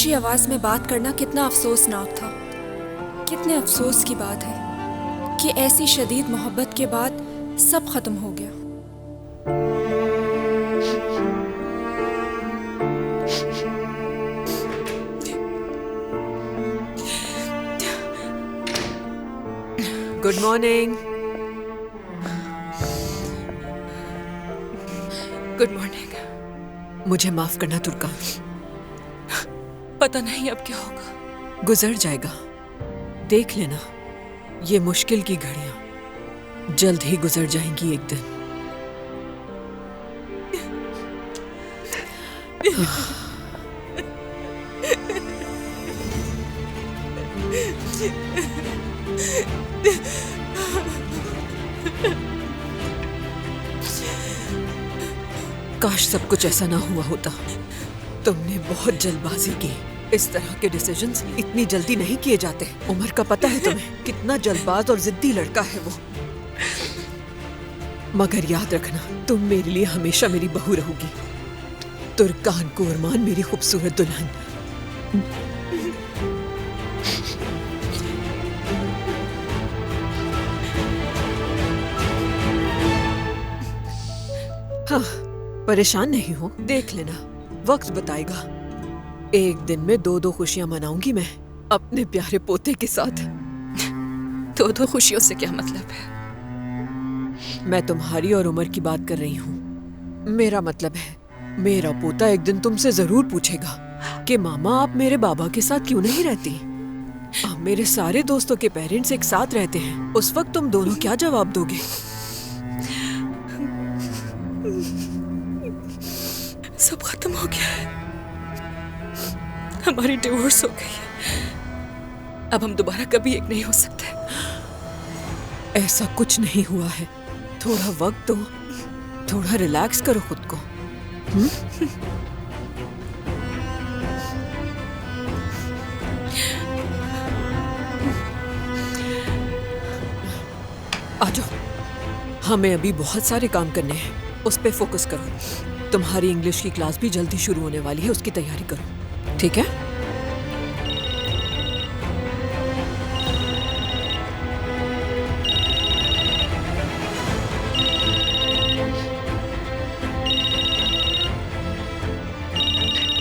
ऊंची आवाज में बात करना कितना अफसोसनाक था। कितने अफसोस की बात है कि ऐसी शदीद मोहब्बत के बाद सब खत्म हो गया। Good morning. Good morning. मुझे माफ करना तुर्कान, पता नहीं अब क्या होगा। गुजर जाएगा। देख लेना, ये मुश्किल की घड़ियां जल्द ही गुजर जाएंगी एक दिन। काश सब कुछ ऐसा ना हुआ होता। तुमने बहुत जल्दबाजी की। इस तरह के डिसीजंस इतनी जल्दी नहीं किए जाते। उमर का पता है तुम्हें, कितना जल्दबाज और जिद्दी लड़का है वो। मगर याद रखना, तुम मेरे लिए हमेशा मेरी बहू रहोगी। तुर्कान कोरमान, मेरी खूबसूरत दुल्हन। हाँ, परेशान नहीं हो, देख लेना, वक्त बताएगा। एक दिन में दो खुशियां मनाऊंगी मैं अपने प्यारे पोते के साथ। दो खुशियों से क्या मतलब है? मैं तुम्हारी और उमर की बात कर रही हूँ। मेरा मतलब है, मेरा पोता एक दिन तुमसे जरूर पूछेगा कि मामा आप मेरे बाबा के साथ क्यों नहीं रहती? अब मेरे सारे दोस्तों के पेरेंट्स एक साथ रहते हैं। उस वक्त तुम दोनों क्या जवाब दोगे? सब खत्म हो गया है। हमारी डिवोर्स हो गई है। अब हम दोबारा कभी एक नहीं हो सकते। ऐसा कुछ नहीं हुआ है। थोड़ा वक्त दो, थोड़ा रिलैक्स करो खुद को। आ जाओ, हमें अभी बहुत सारे काम करने हैं, उस पे फोकस करो। तुम्हारी इंग्लिश की क्लास भी जल्दी शुरू होने वाली है, उसकी तैयारी करो, ठीक है?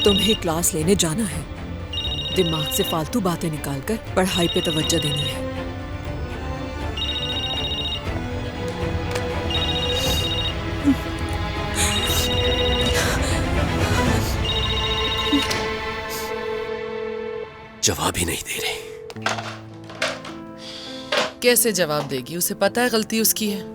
तुम्हें क्लास लेने जाना है। दिमाग से फालतू बातें निकालकर पढ़ाई पे तवज्जो देनी है। जवाब ही नहीं दे रही। कैसे जवाब देगी? उसे पता है गलती उसकी है।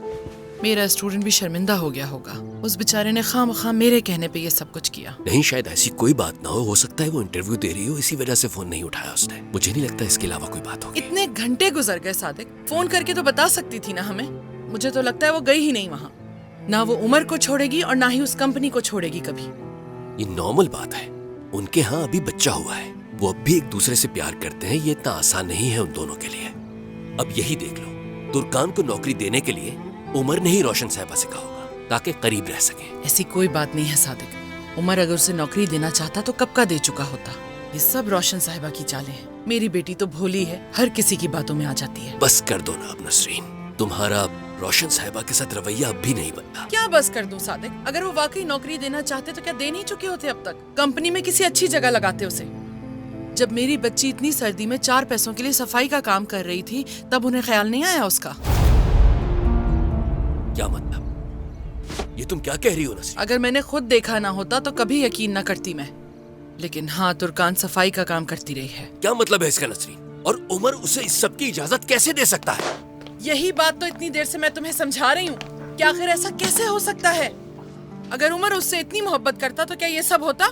मेरा स्टूडेंट भी शर्मिंदा हो गया होगा। उस बेचारे ने खामखा मेरे कहने पे ये सब कुछ किया। नहीं, शायद ऐसी कोई बात ना हो सकता है वो इंटरव्यू दे रही हो, इसी वजह से फोन नहीं उठाया उसने। मुझे नहीं लगता इसके अलावा कोई बात होगी। इतने घंटे गुजर गए सादिक, फोन करके तो बता सकती थी ना हमें। मुझे तो लगता है वो गई ही नहीं वहाँ। ना वो उमर को छोड़ेगी और ना ही उस कंपनी को छोड़ेगी कभी। ये नॉर्मल बात है। उनके यहाँ अभी बच्चा हुआ है, वो अब भी एक दूसरे से प्यार करते हैं। ये इतना आसान नहीं है उन दोनों के लिए। अब यही देख लो, तुर्कान को नौकरी देने के लिए उमर ने ही रोशन साहिबा से कहा होगा ताकि करीब रह सके। ऐसी कोई बात नहीं है सादिक। उमर अगर उसे नौकरी देना चाहता तो कब का दे चुका होता। ये सब रोशन साहिबा की चालें हैं। मेरी बेटी तो भोली है, हर किसी की बातों में आ जाती है। बस कर दो ना अब नसरीन, तुम्हारा रोशन साहिबा के साथ रवैया अब भी नहीं बनता। क्या बस कर दूं सादिक? अगर वो वाकई नौकरी देना चाहते तो क्या दे नहीं चुके होते अब तक? कंपनी में किसी अच्छी जगह लगाते उसे। जब मेरी बच्ची इतनी सर्दी में 4 पैसों के लिए सफाई का काम कर रही थी, तब उन्हें ख्याल नहीं आया उसका? क्या मतलब? ये तुम क्या कह रही हो नसरीन? अगर मैंने खुद देखा ना होता तो कभी यकीन न करती मैं। लेकिन हाँ, तुर्कान सफाई का काम करती रही है। क्या मतलब है इसका नसरीन? और उमर उसे इस सब की इजाजत कैसे दे सकता है? यही बात तो इतनी देर से मैं तुम्हें समझा रही हूँ कि आखिर ऐसा कैसे हो सकता है? अगर उमर उससे इतनी मोहब्बत करता तो क्या ये सब होता?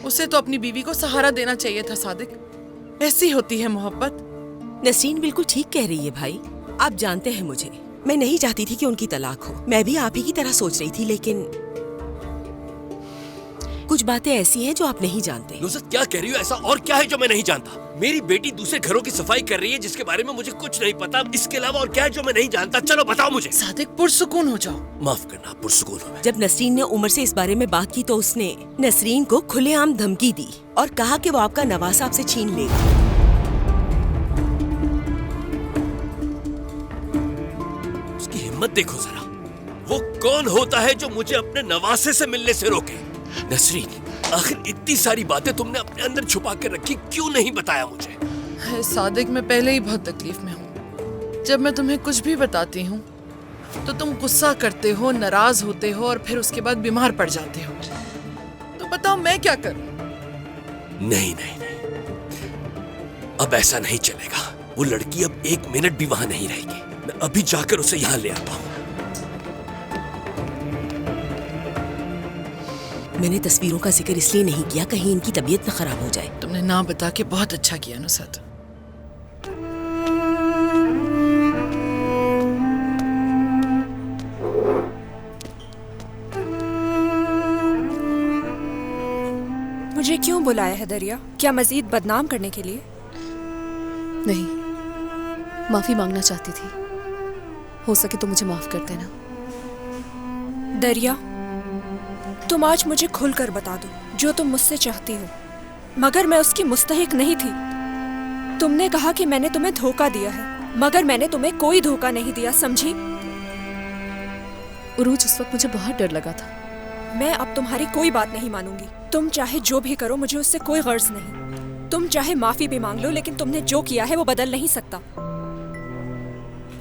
उसे तो अपनी बीवी को सहारा देना चाहिए था सादिक। ऐसी होती है मोहब्बत। नसरीन बिल्कुल ठीक कह रही है भाई। आप जानते हैं मुझे, मैं नहीं चाहती थी कि उनकी तलाक हो। मैं भी आप ही की तरह सोच रही थी, लेकिन कुछ बातें ऐसी हैं जो आप नहीं जानते। नुसरत क्या कह रही हो? ऐसा और क्या है जो मैं नहीं जानता? मेरी बेटी दूसरे घरों की सफाई कर रही है जिसके बारे में मुझे कुछ नहीं पता। इसके अलावा और क्या है जो मैं नहीं जानता? चलो बताओ मुझे। सादिक, पुरसुकून हो जाओ। माफ करना, पुरसुकून हूं मैं। जब नसरीन ने उमर से इस बारे में बात की तो उसने नसरीन को खुलेआम धमकी दी और कहा कि वो आपका नवासा आपसे छीन लेगा। उसकी हिम्मत देखो जरा। वो कौन होता है जो मुझे अपने नवासे से मिलने से रोके? नसरीन, आखिर इतनी सारी बातें तुमने अपने अंदर छुपा कर रखी, क्यों नहीं बताया मुझे? है सादिक, मैं पहले ही बहुत तकलीफ में हूँ। जब मैं तुम्हें कुछ भी बताती हूँ तो तुम गुस्सा करते हो, नाराज होते हो और फिर उसके बाद बीमार पड़ जाते हो। तो बताओ मैं क्या करूँ? नहीं नहीं नहीं, अब ऐसा नहीं चलेगा। वो लड़की अब 1 मिनट भी वहां नहीं रहेगी। मैं अभी जाकर उसे यहाँ ले आता हूँ। मैंने तस्वीरों का जिक्र इसलिए नहीं किया कहीं इनकी तबीयत न खराब हो जाए। तुमने ना बता के बहुत अच्छा किया नुसरत। मुझे क्यों बुलाया है दरिया? क्या मजीद बदनाम करने के लिए? नहीं, माफी मांगना चाहती थी। हो सके तो मुझे माफ कर देना। दरिया, तुम आज मुझे खुलकर बता दो जो तुम मुझसे चाहती हो, मगर मैं उसकी मुस्तहिक नहीं थी। तुमने कहा कि मैंने तुम्हें धोखा दिया है, मगर मैंने तुम्हें कोई धोखा नहीं दिया, समझी? उरूज, उस वक्त मुझे बहुत डर लगा था। मैं अब तुम्हारी कोई बात नहीं मानूंगी। तुम चाहे जो भी करो, मुझे उससे कोई गर्ज नहीं। तुम चाहे माफी भी मांग लो, लेकिन तुमने जो किया है वो बदल नहीं सकता।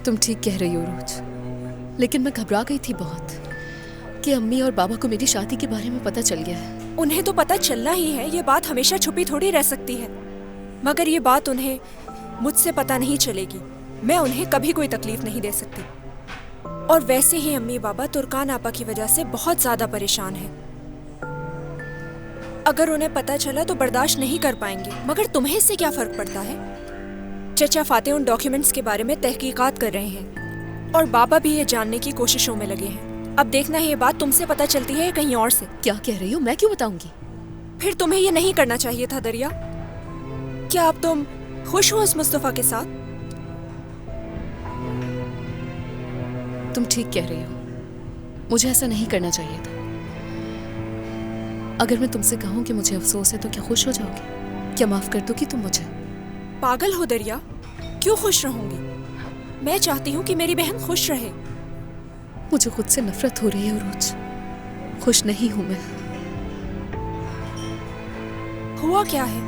तुम ठीक कह रही हो उरूज, लेकिन मैं घबरा गई थी बहुत कि अम्मी और बाबा को मेरी शादी के बारे में पता चल गया है। उन्हें तो पता चलना ही है, ये बात हमेशा छुपी थोड़ी रह सकती है। मगर ये बात उन्हें मुझसे पता नहीं चलेगी। मैं उन्हें कभी कोई तकलीफ नहीं दे सकती। और वैसे ही अम्मी बाबा तुर्कान आपा की वजह से बहुत ज्यादा परेशान हैं। अगर उन्हें पता चला तो बर्दाश्त नहीं कर पाएंगे। मगर तुम्हें इससे क्या फर्क पड़ता है? चचा फाते उन डॉक्यूमेंट्स के बारे में तहकीकात कर रहे हैं और बाबा भी ये जानने की कोशिशों में लगे हैं। अब देखना है ये बात तुमसे पता चलती है या कहीं और से। क्या कह रही हो? मैं क्यों बताऊंगी? फिर तुम्हें ये नहीं करना चाहिए था दरिया। क्या अब तुम खुश हो उस मुस्तफा के साथ? तुम ठीक कह रही हो, मुझे ऐसा नहीं करना चाहिए था। अगर मैं तुमसे कहूँ कि मुझे अफसोस है तो क्या खुश हो जाओगी? क्या माफ कर दोगी तुम मुझे? पागल हो दरिया, क्यों खुश रहूंगी? मैं चाहती हूँ कि मेरी बहन खुश रहे। मुझे खुद से नफरत हो रही है उरूज। खुश नहीं हूं मैं। हुआ क्या है?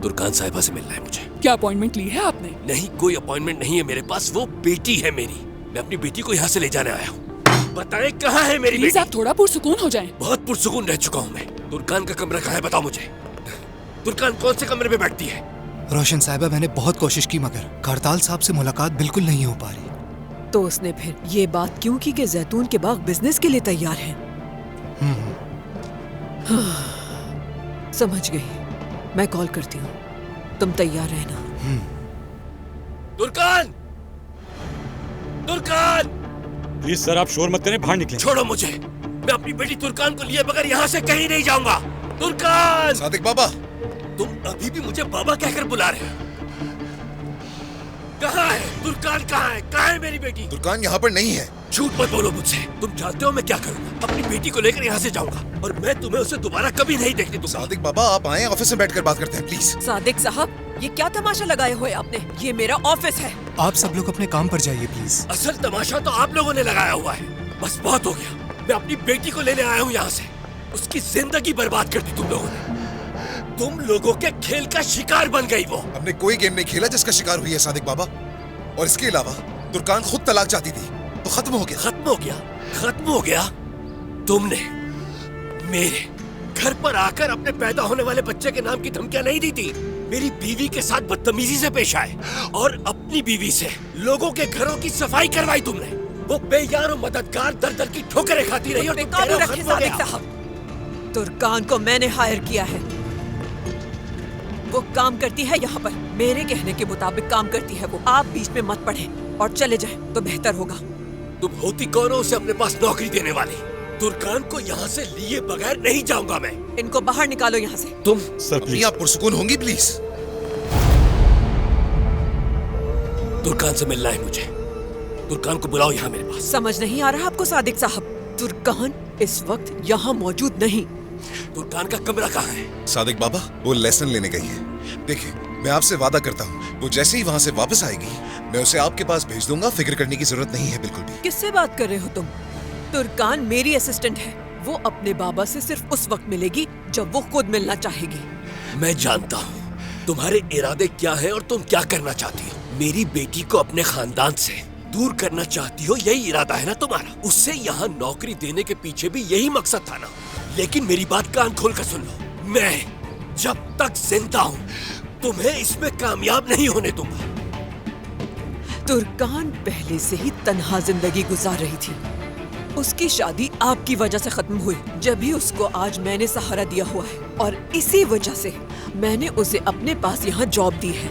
तुर्कान साहिबा से मिलना है मुझे। क्या अपॉइंटमेंट ली है आपने? नहीं, कोई अपॉइंटमेंट नहीं है मेरे पास। वो बेटी है मेरी। मैं अपनी बेटी को यहाँ से ले जाने आया हूँ। बताएं कहाँ है मेरी प्लीज बेटी? आप थोड़ा पुरसुकून हो जाएं। बहुत पुरसुकून रह चुका हूँ मैं। तुर्कान का कमरा कहाँ है बताओ मुझे। तुर्कान कौन से कमरे में बैठती है? रोशन साहिबा, मैंने बहुत कोशिश की मगर करताल साहब से मुलाकात बिल्कुल नहीं हो पा रही। तो उसने फिर ये बात क्यों की कि जैतून के बाग बिजनेस के लिए तैयार है? समझ गई। मैं कॉल करती हूँ, तुम तैयार रहना। तुर्कान! तुर्कान! प्लीज सर, आप शोर मत करें, बाहर निकलें। छोड़ो मुझे। मैं अपनी बेटी तुर्कान को लिए बगैर यहाँ से कहीं नहीं जाऊंगा। तुर्कान! सादिक बाबा, तुम अभी भी मुझे बाबा कहकर बुला रहे हो? कहाँ है तुर्कान? कहाँ है? कहाँ है मेरी बेटी? तुर्कान यहाँ पर नहीं है। झूठ मत बोलो मुझसे। तुम जानते हो मैं क्या करूँगा। अपनी बेटी को लेकर यहाँ से जाऊंगा और मैं तुम्हें उसे दोबारा कभी नहीं देखने दूंगा। सादिक बाबा, आप आए, ऑफिस में बैठकर बात करते हैं प्लीज। सादिक साहब, ये क्या तमाशा लगाए हुए आपने? ये मेरा ऑफिस है। आप सब लोग अपने काम पर जाइए प्लीज। असल तमाशा तो आप लोगों ने लगाया हुआ है। बस बहुत हो गया। मैं अपनी बेटी को लेने आया हूँ यहाँ से। उसकी जिंदगी बर्बाद कर दी तुम लोगों ने। तुम लोगों के खेल का शिकार बन गई वो। हमने कोई गेम नहीं खेला जिसका शिकार हुई है सादिक बाबा। और इसके अलावा तुर्कान खुद तलाक चाहती थी तो खत्म हो गया। खत्म हो गया? खत्म हो गया? तुमने मेरे घर पर आकर अपने पैदा होने वाले बच्चे के नाम की धमकियां नहीं दी थी। मेरी बीवी के साथ बदतमीजी से पेश आए और अपनी बीवी से लोगों के घरों की सफाई करवाई तुमने। वो बेयार और मददगार दर दर की ठोकरें खाती रही और तुम कह रहे हो खत्म हो गया। सादिक साहब, तुर्कान को मैंने हायर किया है। वो काम करती है यहाँ पर, मेरे कहने के मुताबिक काम करती है वो। आप बीच में मत पड़े और चले जाएं तो बेहतर होगा। तुम होती कौन हो उसे अपने पास नौकरी देने वाली? तुर्कान को यहाँ से लिए बगैर नहीं जाऊंगा मैं। इनको बाहर निकालो यहाँ से। तुम सर अम्मी प्लीज। आप पुरसुकून होंगी प्लीज। तुर्कान से मिलना है मुझे। तुर्कान को बुलाओ यहाँ मेरे पास। समझ नहीं आ रहा आपको सादिक साहब? तुर्कान इस वक्त यहाँ मौजूद नहीं। तुर्कान का कमरा कहाँ है? सादिक बाबा वो लेसन लेने गई है। देखिए मैं आपसे वादा करता हूँ वो जैसे ही वहाँ से वापस आएगी मैं उसे आपके पास भेज दूंगा। फिक्र करने की जरूरत नहीं है बिल्कुल भी। किससे बात कर रहे हो तुम? तुर्कान मेरी असिस्टेंट है। वो अपने बाबा से सिर्फ उस वक्त मिलेगी जब वो खुद मिलना चाहेगी। मैं जानता हूँ तुम्हारे इरादे क्या हैं और तुम क्या करना चाहती हो। मेरी बेटी को अपने खानदान से दूर करना चाहती हो, यही इरादा है ना तुम्हारा? उससे यहाँ नौकरी देने के पीछे भी यही मकसद था ना? लेकिन मेरी बात कान खोल कर सुन लो, मैं जब तक जिंदा हूँ तुम्हें इसमें कामयाब नहीं होने दूंगा। तुर्कान पहले से ही तन्हा जिंदगी गुजार रही थी। उसकी शादी आपकी वजह से खत्म हुई, जब भी उसको आज मैंने सहारा दिया हुआ है और इसी वजह से मैंने उसे अपने पास यहाँ जॉब दी है।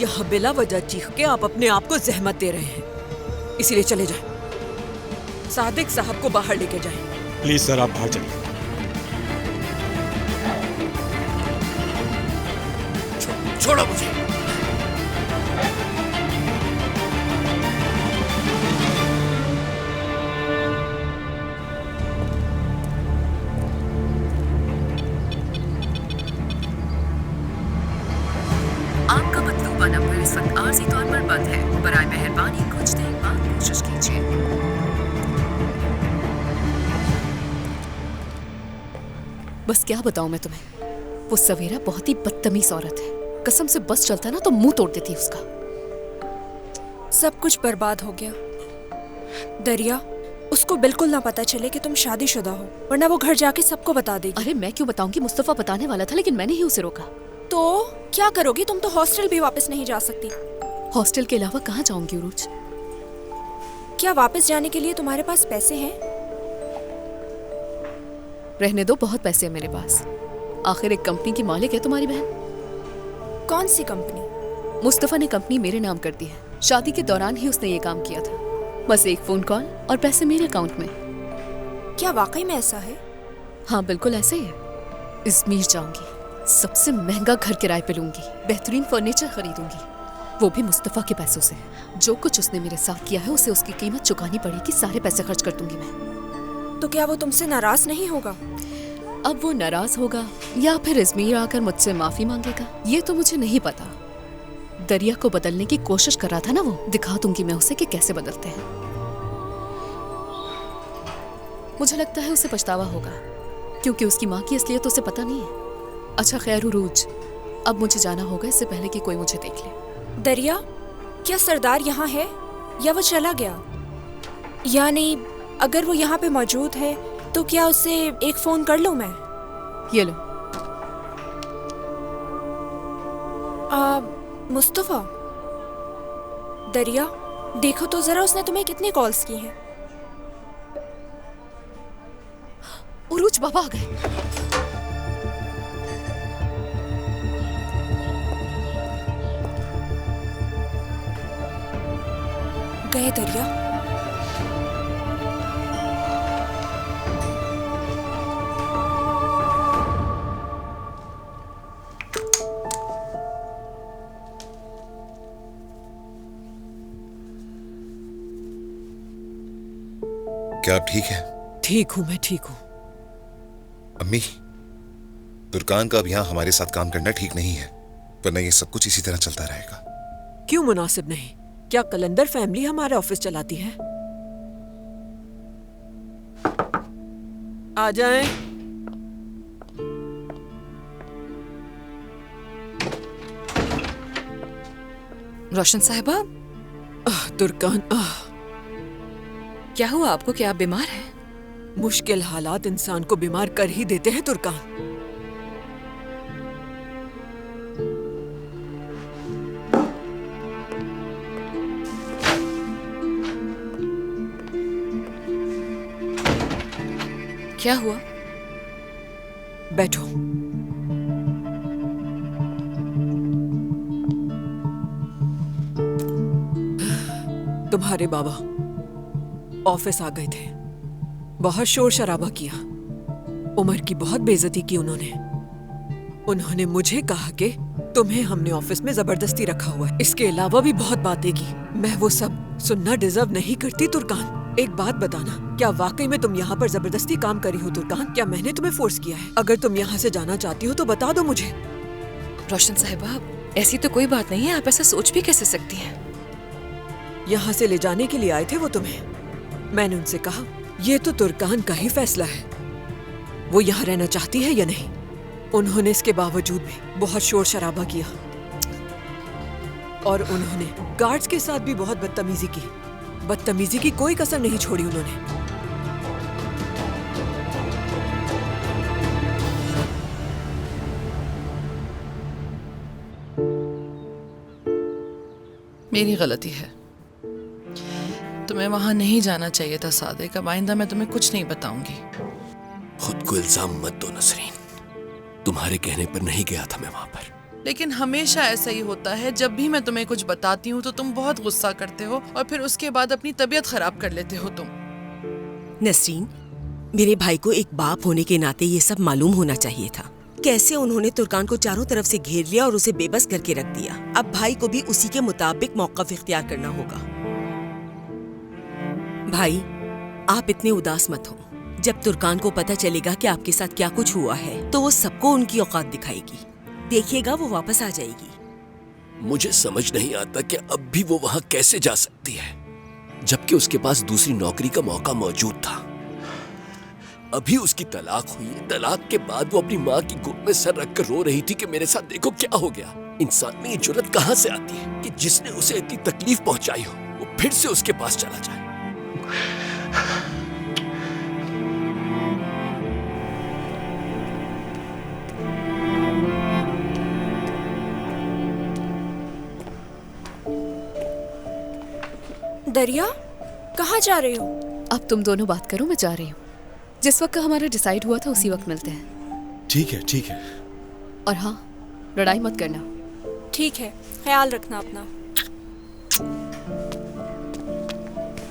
यहाँ बिला वजह चीख के आप अपने आप को जहमत दे रहे हैं, इसीलिए चले जाएं। सादिक साहब को बाहर लेके जाएं। प्लीज सर आप बाहर चलिए। छोड़ो मुझे। आपका मतलूबा नंबर इस वक्त आर्जी तौर पर बंद है। बराए मेहरबानी कुछ देर बाद कोशिश कीजिए। बस क्या बताऊं मैं तुम्हें, वो सवेरा बहुत ही बदतमीज औरत है। कसम से बस चलता ना तो मुंह तोड़ देती उसका। सब कुछ बर्बाद हो गया। दरिया, उसको बिल्कुल ना पता चले कि तुम शादीशुदा हो, वरना वो घर जाके सबको बता देगी। अरे मैं क्यों बताऊंगी, मुस्तफा बताने वाला था लेकिन मैंने ही उसे रोका। तो क्या करोगी? तुम तो हॉस्टल भी वापस नहीं जा सकती। हॉस्टल के अलावा कहाँ जाऊंगी उरूज? क्या वापस जाने के लिए तुम्हारे पास पैसे हैं? रहने दो, बहुत पैसे हैं मेरे पास। आखिर एक कंपनी की मालिक है तुम्हारी बहन। कौन सी कंपनी? मुस्तफा ने कंपनी मेरे नाम कर दी है। शादी के दौरान ही उसने ये काम किया था। बस एक फोन कॉल और पैसे मेरे अकाउंट में। क्या वाकई में ऐसा है? हाँ बिल्कुल ऐसे ही है। इज़मीर जाऊंगी, सबसे महंगा घर किराए पे लूंगी, बेहतरीन फर्नीचर खरीदूंगी, वो भी मुस्तफा के पैसों से। जो कुछ उसने मेरे साथ किया है उसे उसकी कीमत चुकानी पड़ेगी। सारे पैसे खर्च कर दूंगी मैं। तो क्या वो तुमसे नाराज नहीं होगा? अब वो नाराज होगा या फिर इज़मीर आकर मुझसे माफी मांगेगा, ये तो मुझे नहीं पता। दरिया को बदलने की कोशिश कर रहा था ना वो, दिखा दूंगी मैं उसे कि कैसे बदलते हैं। मुझे लगता है उसे पछतावा होगा, क्योंकि उसकी माँ की असलियत उसे पता नहीं है। अच्छा खैर उरूज, अब मुझे जाना होगा इससे पहले कि कोई मुझे देख ले। दरिया, क्या सरदार यहाँ है या वो चला गया? यानी अगर वो यहाँ पे मौजूद है तो क्या उससे एक फोन कर लूं मैं? ये लो। मुस्तफा, दरिया देखो तो जरा उसने तुम्हें कितनी कॉल्स की हैं। उरूज बाबा आ गए। गए दरिया? क्या आप ठीक है? ठीक हूँ, मैं ठीक हूँ। अम्मी, तुर्कान का अब यहाँ हमारे साथ काम करना ठीक नहीं है, वरना ये सब कुछ इसी तरह चलता रहेगा। क्यों मुनासिब नहीं? क्या कलंदर फैमिली हमारा ऑफिस चलाती है? आ जाएं। रोशन साहिबा, तुर्कान, क्या हुआ आपको? क्या आप बीमार हैं? मुश्किल हालात इंसान को बीमार कर ही देते हैं तुर्कान। क्या हुआ? बैठो। तुम्हारे बाबा ऑफिस आ गए थे। बहुत शोर शराबा किया, उमर की बहुत बेइज्जती की उन्होंने मुझे कहा कि तुम्हें हमने ऑफिस में जबरदस्ती रखा हुआ है। इसके अलावा भी बहुत बातें की। मैं वो सब सुनना डिजर्व नहीं करती तुर्कान। एक बात बताना, क्या वाकई में तुम यहाँ पर जबरदस्ती काम करी हो तुर्कान? क्या मैंने तुम्हें फोर्स किया है? अगर तुम यहाँ से जाना चाहती हो तो बता दो मुझे। रोशन साहिबा, ऐसी तो कोई बात नहीं है, आप ऐसा सोच भी कैसे सकती हैं? यहाँ से ले जाने के लिए आए थे वो तुम्हें। मैंने उनसे कहा ये तो तुर्कान का ही फैसला है, वो यहाँ रहना चाहती है या नहीं। उन्होंने इसके बावजूद भी बहुत शोर शराबा किया और उन्होंने गार्ड्स के साथ भी बहुत बदतमीजी की। बदतमीजी की कोई कसर नहीं छोड़ी उन्होंने। मेरी गलती है, तुम्हें वहां नहीं जाना चाहिए था सादिक। अब आइंदा मैं तुम्हें कुछ नहीं बताऊंगी। खुद को इल्जाम मत दो नसरीन, तुम्हारे कहने पर नहीं गया था मैं वहां पर। लेकिन हमेशा ऐसा ही होता है, जब भी मैं तुम्हें कुछ बताती हूँ तो तुम बहुत गुस्सा करते हो और फिर उसके बाद अपनी तबीयत खराब कर लेते हो तुम। नसरीन, मेरे भाई को एक बाप होने के नाते ये सब मालूम होना चाहिए था। कैसे उन्होंने तुर्कान को चारों तरफ से घेर लिया और उसे बेबस करके रख दिया। अब भाई को भी उसी के मुताबिक मौक़िफ़ इख्तियार करना होगा। भाई, आप इतने उदास मत हो। जब तुर्कान को पता चलेगा कि आपके साथ क्या कुछ हुआ है तो वो सबको उनकी औकात दिखाएगी। देखिएगा वो वापस आ जाएगी। मुझे समझ नहीं आता कि अब भी वो वहां कैसे जा सकती है, जबकि उसके पास दूसरी नौकरी का मौका मौजूद था। अभी उसकी तलाक हुई है। तलाक के बाद वो अपनी माँ की गोद में सर रखकर रो रही थी कि मेरे साथ देखो क्या हो गया। इंसान में ये जुर्रत कहाँ से आती है कि जिसने उसे इतनी तकलीफ पहुंचाई हो वो फिर से उसके पास चला जाए। दरिया, कहाँ जा रही हो? अब तुम दोनों बात करो, मैं जा रही हूँ। जिस वक्त का हमारा डिसाइड हुआ था उसी वक्त मिलते हैं। ठीक है, ठीक है। और हाँ, लड़ाई मत करना। ठीक है, ख्याल रखना अपना।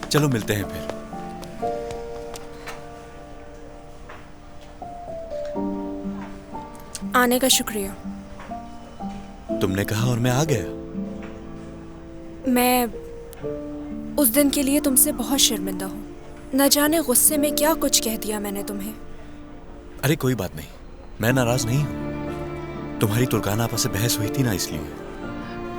चलो मिलते हैं फिर। आने का शुक्रिया। तुमने कहा और मैं आ गया। मैं उस दिन के लिए तुमसे बहुत शर्मिंदा हूँ। न जाने गुस्से में क्या कुछ कह दिया मैंने तुम्हें। अरे कोई बात नहीं, मैं नाराज नहीं हूँ। तुम्हारी तुर्कान आपस से बहस हुई थी ना, इसलिए।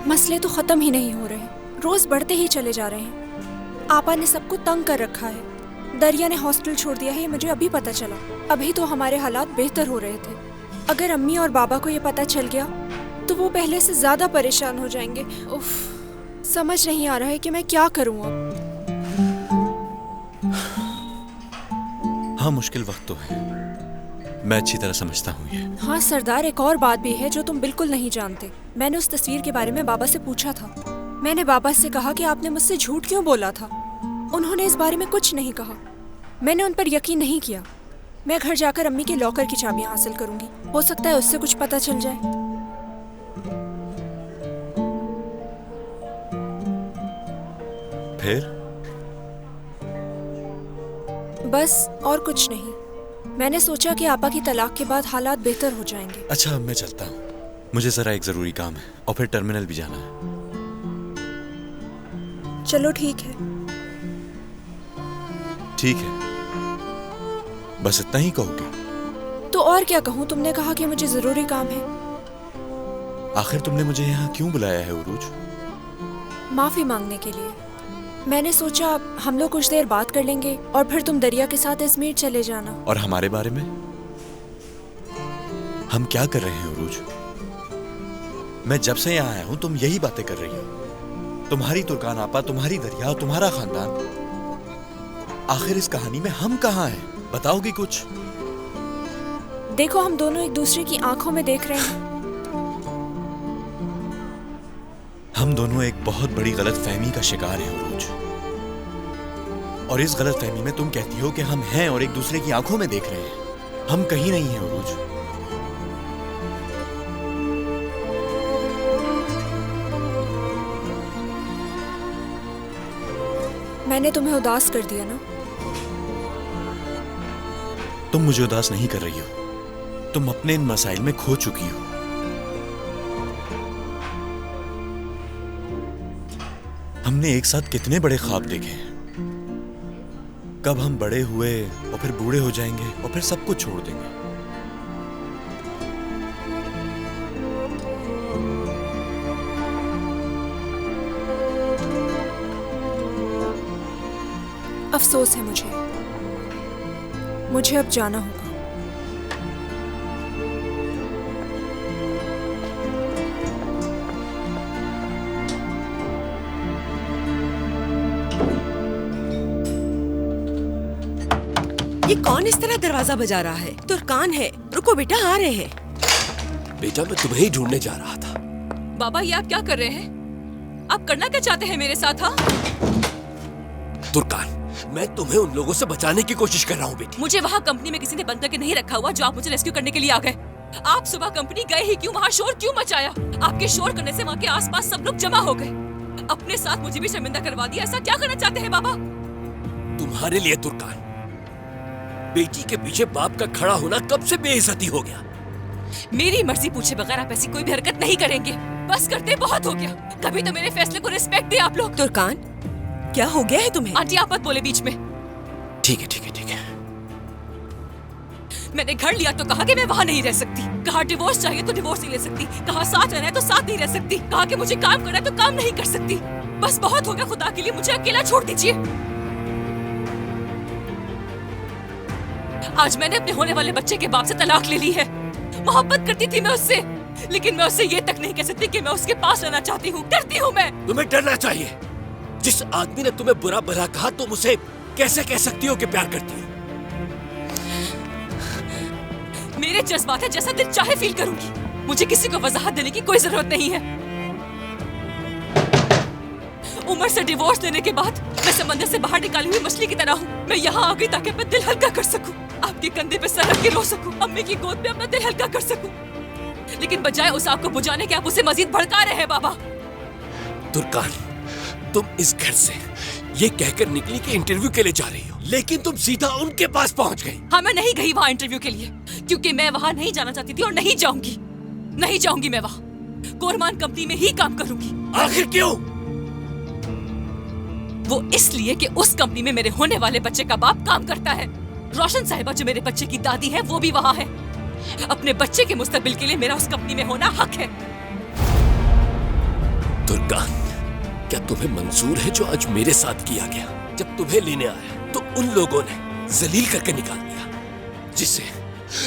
मसले तो खत्म ही नहीं हो रहे, रोज बढ़ते ही चले जा रहे हैं। आपा ने सबको तंग कर रखा है। दरिया ने हॉस्टल छोड़ दिया है, ये मुझे अभी पता चला। अभी तो हमारे हालात बेहतर हो रहे थे। अगर अम्मी और बाबा को ये पता चल गया तो वो पहले से ज्यादा परेशान हो जाएंगे। उफ, समझ नहीं आ रहा है कि मैं क्या करूं अब। हाँ, मुश्किल वक्त तो है, मैं अच्छी तरह समझता हूँ ये। हाँ सरदार, एक और बात भी है जो तुम बिल्कुल नहीं जानते। मैंने उस तस्वीर के बारे में बाबा से पूछा था। मैंने बाबा से कहा कि आपने मुझसे झूठ क्यों बोला था। उन्होंने इस बारे में कुछ नहीं कहा। मैंने उन पर यकीन नहीं किया। मैं घर जाकर अम्मी के लॉकर की चाबियां हासिल करूंगी, हो सकता है उससे कुछ पता चल जाए। फिर बस और कुछ नहीं। मैंने सोचा कि आपा की तलाक के बाद हालात बेहतर हो जाएंगे। अच्छा, अब मैं चलता हूँ, मुझे जरा एक जरूरी काम है और फिर टर्मिनल भी जाना है। चलो ठीक है। ठीक है, बस इतना ही कहोगे? तो और क्या कहूँ, तुमने कहा कि मुझे जरूरी काम है। आखिर तुमने मुझे यहाँ क्यों बुलाया है उरूज? माफी मांगने के लिए। मैंने सोचा हम लोग कुछ देर बात कर लेंगे और फिर तुम दरिया के साथ इजमीर चले जाना। और हमारे बारे में? हम क्या कर रहे हैं उरूज? मैं जब से यहाँ आया हूँ तुम यही बातें कर रही हो। तुम्हारी तुर्कान आपा, तुम्हारी दरिया, तुम्हारा खानदान। आखिर इस कहानी में हम कहाँ हैं? बताओगी कुछ? देखो, हम दोनों एक दूसरे की आंखों में देख रहे हैं। हम दोनों एक बहुत बड़ी गलतफहमी का शिकार हैं उरूज। और इस गलतफहमी में तुम कहती हो कि हम हैं और एक दूसरे की आंखों में देख रहे हैं। हम कहीं नहीं हैं उरूज। मैंने तुम्हें उदास कर दिया ना? तुम मुझे उदास नहीं कर रही हो, तुम अपने इन मसाइल में खो चुकी हो। हमने एक साथ कितने बड़े ख्वाब देखे हैं। कब हम बड़े हुए और फिर बूढ़े हो जाएंगे और फिर सब कुछ छोड़ देंगे। अफसोस है मुझे अब जाना होगा। ये कौन इस तरह दरवाजा बजा रहा है? तुर्कान है। रुको बेटा, आ रहे हैं। बेटा मैं तुम्हें ही ढूंढने जा रहा था। बाबा ये आप क्या कर रहे हैं? आप करना क्या चाहते हैं मेरे साथ? हाँ, तुर्कान, मैं तुम्हें उन लोगों से बचाने की कोशिश कर रहा हूँ बेटी। मुझे वहाँ कंपनी में किसी ने बंद करके नहीं रखा हुआ जो आप मुझे रेस्क्यू करने के लिए आ गए। आप सुबह कंपनी गए ही क्यों? वहाँ शोर क्यों मचाया? आपके शोर करने से वहाँ के आसपास सब लोग जमा हो गए। अपने साथ मुझे भी शर्मिंदा करवा दिया। ऐसा क्या करना चाहते हैं बाबा? तुम्हारे लिए तुर्कान, बेटी के पीछे बाप का खड़ा होना कब से बेइज्जती हो गया। मेरी मर्जी पूछे बगैर आप ऐसी कोई भी हरकत नहीं करेंगे। बस करते बहुत हो गया। कभी तो मेरे फैसले को रिस्पेक्ट दे आप लोग। तुर्कान, क्या हो गया है तुम्हें? आंटी आप मत बोले बीच में। ठीक है। मैंने घर लिया तो कहा कि मैं वहाँ नहीं रह सकती। कहा डिवोर्स चाहिए तो डिवोर्स नहीं ले सकती। कहा साथ रहना है तो साथ नहीं रह सकती। कहा कि मुझे काम करना है तो काम नहीं कर सकती। बस बहुत हो गया, खुदा के लिए मुझे अकेला छोड़ दीजिए। आज मैंने अपने होने वाले बच्चे के बाप से तलाक ले ली है। मोहब्बत करती थी मैं उससे, लेकिन मैं उससे ये तक नहीं कह सकती कि मैं उसके पास रहना चाहती हूँ। डरती हूँ मैं। तुम्हें डरना चाहिए। जिस आदमी ने तुम्हें बुरा भला कहा तुम उसे कैसे कह सकती हो कि प्यार करती हो? मेरे जज्बात है, जैसा दिल चाहे फील करूंगी। मुझे किसी को वजाहत देने की कोई जरूरत नहीं है। उमर से डिवोर्स लेने के बाद मैं समंदर से बाहर निकाली हुई मछली की तरह हूँ। मैं यहाँ आ गई ताकि अपना दिल हल्का कर सकूं, आपके कंधे पे सर रख के रो सकूं, अम्मी की गोद में अपना दिल हल्का कर सकूं। लेकिन बजाय उस आग को बुझाने के आप उसे मजीद भड़का रहे हैं बाबा। तुर्कान, तुम इस घर से ये कहकर निकली कि इंटरव्यू के लिए जा रही हो, लेकिन तुम सीधा उनके पास पहुंच गई। हाँ, मैं नहीं गई वहाँ इंटरव्यू के लिए, क्योंकि मैं वहाँ नहीं जाना चाहती थी और नहीं जाऊंगी मैं वहाँ। कोरमान कंपनी में ही काम करूंगी। आखिर क्यों? वो इसलिए कि उस कंपनी में मेरे होने वाले बच्चे का बाप काम करता है। रोशन साहिबा जो मेरे बच्चे की दादी है वो भी वहाँ है। अपने बच्चे के मुस्तकबिल के लिए मेरा उस कंपनी में होना हक है। तुर्कान, क्या तुम्हें मंजूर है जो आज मेरे साथ किया गया? जब तुम्हें लेने आया तो उन लोगों ने जलील करके निकाल दिया, जिससे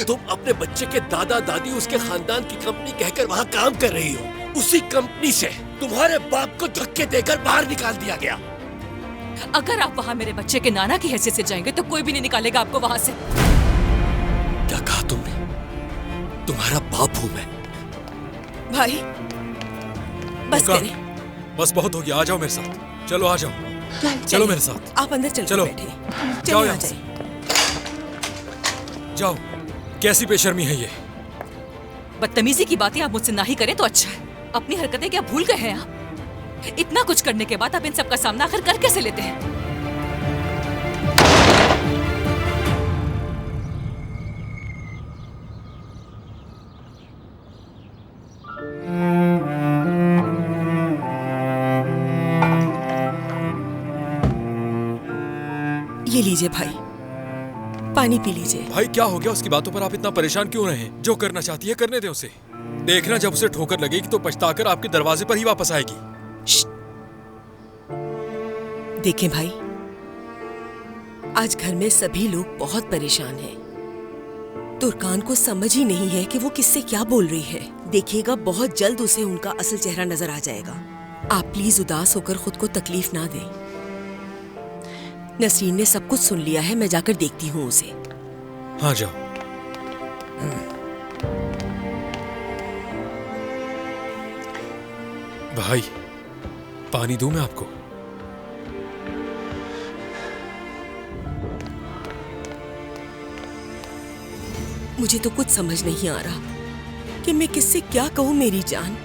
तुम अपने बच्चे के दादा दादी उसके खानदान की कंपनी कहकर वहाँ काम कर रही हो। उसी कंपनी से तुम्हारे बाप को धक्के देकर बाहर निकाल दिया गया। अगर आप वहाँ मेरे बच्चे के नाना की हैसियत से जाएंगे तो कोई भी नहीं निकालेगा आपको वहाँ से। क्या कहा तुमने? तुम्हारा बाप हूँ मैं। भाई बस करें। बस बहुत हो गया, आ जाओ मेरे साथ। चलो आ जाओ, चलो मेरे साथ। आप अंदर चलो बैठे। जाओ आ यहाँ से। जाओ। कैसी बेशर्मी है ये? बदतमीजी की बातें आप मुझसे ना ही करें तो अच्छा है। अपनी हरकतें क्या भूल गए हैं आप? इतना कुछ करने के बाद आप इन सब का सामना आखिर कर कैसे लेते हैं? ये लीजिए भाई, पानी पी लीजिए। भाई क्या हो गया? उसकी बातों पर आप इतना परेशान क्यों रहे हैं? जो करना चाहती है करने दे उसे। देखना जब उसे ठोकर लगेगी तो पछताकर आपके दरवाजे पर ही वापस आएगी। देखें भाई, आज घर में सभी लोग बहुत परेशान हैं। तुर्कान को समझ ही नहीं है कि वो किससे क्या बोल रही है। देखिएगा बहुत जल्द उसे उनका असल चेहरा नजर आ जाएगा। आप प्लीज उदास होकर खुद को तकलीफ ना दें। नसरीन ने सब कुछ सुन लिया है, मैं जाकर देखती हूँ उसे। हाँ जाओ। भाई पानी दूं मैं आपको? मुझे तो कुछ समझ नहीं आ रहा कि मैं किससे क्या कहूँ मेरी जान।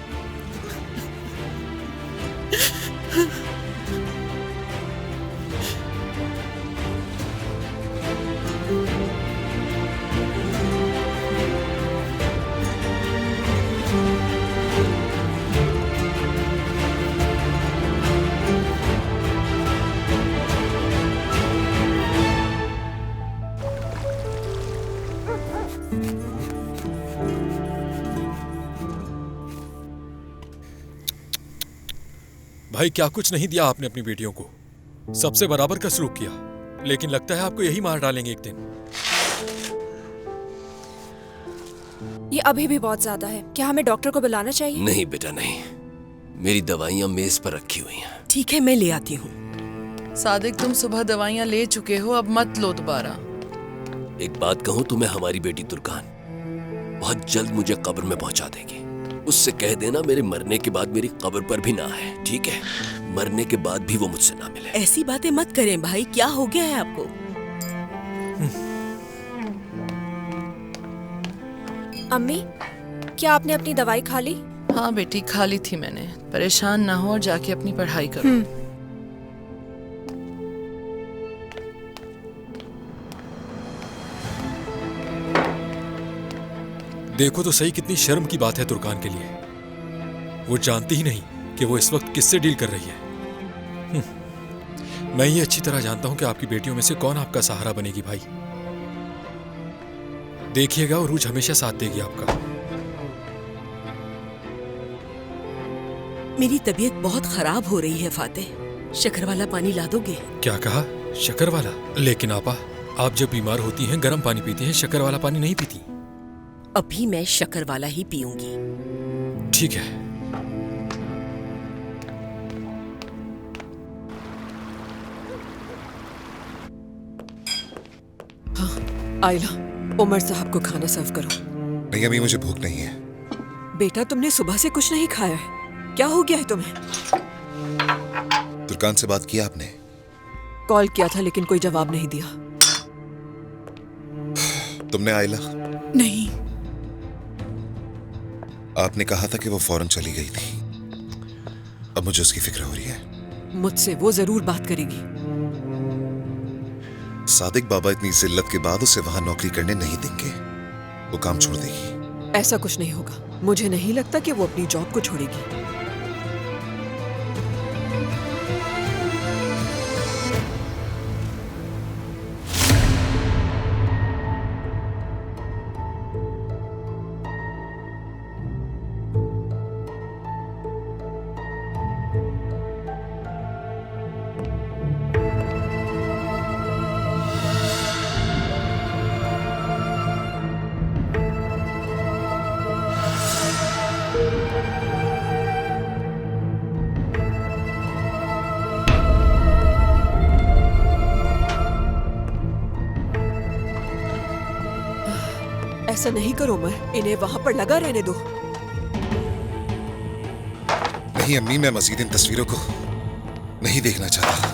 भाई क्या कुछ नहीं दिया आपने अपनी बेटियों को, सबसे बराबर का सलूक किया, लेकिन लगता है आपको यही मार डालेंगे एक दिन। ये अभी भी बहुत ज्यादा है। क्या हमें डॉक्टर को बुलाना चाहिए? नहीं बेटा नहीं, मेरी दवाइयाँ मेज पर रखी हुई हैं। ठीक है, मैं ले आती हूँ। सादिक, तुम सुबह दवाइयाँ ले चुके हो, अब मत लो दोबारा। एक बात कहूँ तुम्हें, हमारी बेटी तुर्कान बहुत जल्द मुझे कब्र में पहुंचा देगी। उससे कह देना मेरे मरने के बाद मेरी कब्र पर भी ना आए, ठीक है? मरने के बाद भी वो मुझसे ना मिले। ऐसी बातें मत करें भाई, क्या हो गया है आपको? अम्मी, क्या आपने अपनी दवाई खा ली? हाँ बेटी, खा ली थी मैंने। परेशान ना हो और जाके अपनी पढ़ाई करो। देखो तो सही कितनी शर्म की बात है तुर्कान के लिए। वो जानती ही नहीं कि वो इस वक्त किससे डील कर रही है। मैं ये अच्छी तरह जानता हूं कि आपकी बेटियों में से कौन आपका सहारा बनेगी भाई। देखिएगा, उरूज हमेशा साथ देगी आपका। मेरी तबीयत बहुत खराब हो रही है फातेह, शक्कर वाला पानी ला दोगे? क्या कहा? शक्कर वाला? लेकिन आपा, आप जब बीमार होती हैं गर्म पानी पीती हैं, शक्कर वाला पानी नहीं पीती। अभी मैं शक्कर वाला ही पीऊंगी। ठीक है। हाँ, आयला, उमर साहब को खाना सर्व करो। नहीं अभी मुझे भूख नहीं है। बेटा, तुमने सुबह से कुछ नहीं खाया है, क्या हो गया है तुम्हें? तुर्कान से बात किया आपने? कॉल किया था लेकिन कोई जवाब नहीं दिया। तुमने आयला? नहीं। आपने कहा था कि वो फौरन चली गई थी, अब मुझे उसकी फिक्र हो रही है। मुझसे वो जरूर बात करेगी। सादिक बाबा इतनी जिल्लत के बाद उसे वहां नौकरी करने नहीं देंगे, वो काम छोड़ देगी। ऐसा कुछ नहीं होगा, मुझे नहीं लगता कि वो अपनी जॉब को छोड़ेगी। ऐसा नहीं करो उमर, इन्हें वहां पर लगा रहने दो। नहीं अम्मी, मैं मजीद इन तस्वीरों को नहीं देखना चाहता।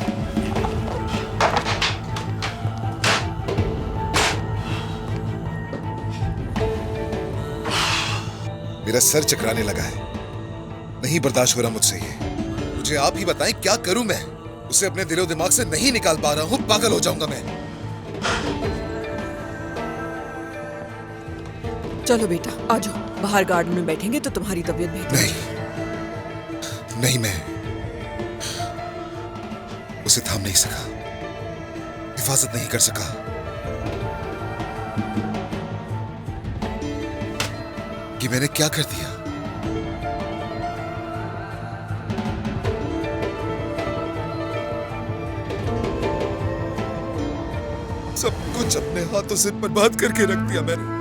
मेरा सर चकराने लगा है, नहीं बर्दाश्त हो रहा मुझसे ये। मुझे आप ही बताएं क्या करूं मैं? उसे अपने दिलो दिमाग से नहीं निकाल पा रहा हूं, पागल हो जाऊंगा मैं। चलो बेटा, आ जाओ, बाहर गार्डन में बैठेंगे तो तुम्हारी तबीयत बेहतर नहीं, नहीं, मैं उसे थाम नहीं सका, हिफाजत नहीं कर सका। कि मैंने क्या कर दिया? सब कुछ अपने हाथों से बर्बाद करके रख दिया मैंने।